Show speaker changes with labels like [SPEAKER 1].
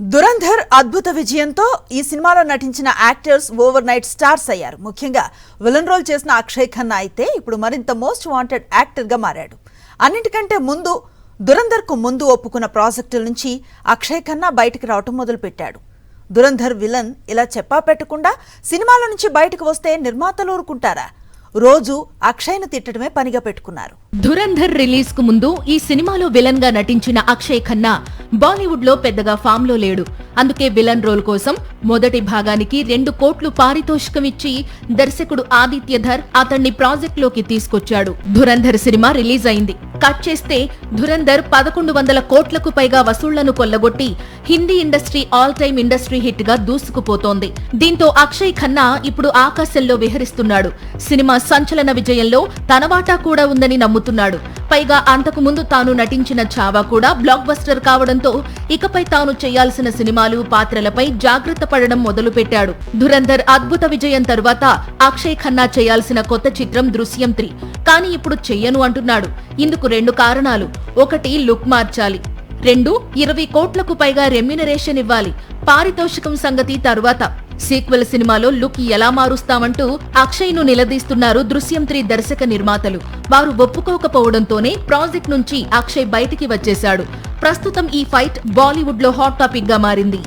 [SPEAKER 1] దురంధర్ అద్భుత విజయంతో ఈ సినిమాలో నటించిన యాక్టర్స్ ఓవర్ నైట్ స్టార్స్ అయ్యారు. ముఖ్యంగా విలన్ రోల్ చేసిన అక్షయ్ ఖన్నా అయితే ఇప్పుడు మరింత మోస్ట్ వాంటెడ్ యాక్టర్ గా మారాడు. అన్నిటికంటే ముందు దురంధర్ కు ముందు ఒప్పుకున్న ప్రాజెక్టుల నుంచి అక్షయ్ ఖన్నా బయటికి రావటం మొదలుపెట్టాడు. దురంధర్ విలన్ ఇలా చెప్పా పెట్టకుండా సినిమాల నుంచి బయటకు వస్తే నిర్మాతలు ఊరుకుంటారా? రోజు అక్షయ్ను తిట్టడమే పనిగా పెట్టుకున్నారు.
[SPEAKER 2] దురంధర్ రిలీజ్ కు ముందు ఈ సినిమాలో విలన్ గా నటించిన అక్షయ్ ఖన్నా బాలీవుడ్ లో పెద్దగా ఫామ్ లో లేడు. అందుకే విలన్ రోల్ కోసం మొదటి భాగానికి 2 కోట్లు పారితోషికం ఇచ్చి దర్శకుడు ఆదిత్యధర్ అతన్ని ప్రాజెక్ట్ లోకి తీసుకొచ్చాడు. దురంధర్ సినిమా రిలీజ్ అయింది. కట్ చేస్తే దురంధర్ 1100 కోట్లకు పైగా వసూళ్లను కొల్లగొట్టి Hindi industry all time industry hit గా దూసుకుపోతోంది. దీంతో అక్షయ్ ఖన్నా ఇప్పుడు ఆకాశంలో విహరిస్తున్నాడు. సినిమా సంచలన విజయంలో తన వాటా కూడా ఉందని నమ్ముతున్నాడు. పైగా అంతకు ముందు తాను నటించిన చావా కూడా బ్లాక్ బస్టర్ కావడంతో ఇకపై తాను చేయాల్సిన సినిమాలు పాత్రలపై జాగ్రత్త పడడం మొదలుపెట్టాడు. దురంధర్ అద్భుత విజయం తరువాత అక్షయ్ ఖన్నా చేయాల్సిన కొత్త చిత్రం దృశ్యం 3. కానీ ఇప్పుడు చెయ్యను అంటున్నాడు. ఇందుకు 2 కారణాలు. 1 లుక్ మార్చాలి, 2 20 కోట్లకు పైగా రెమ్యునరేషన్ ఇవ్వాలి. పారితోషికం సంగతి తరువాత. సీక్వెల్ సినిమాలో లుక్ ఎలా మారుస్తామంటూ అక్షయ్ ను నిలదీస్తున్నారు దృశ్యం 3 దర్శక నిర్మాతలు. వారు ఒప్పుకోకపోవడంతోనే ప్రాజెక్ట్ నుంచి అక్షయ్ బయటికి వచ్చేశాడు. ప్రస్తుతం ఈ ఫైట్ బాలీవుడ్ లో హాట్ టాపిక్ గా మారింది.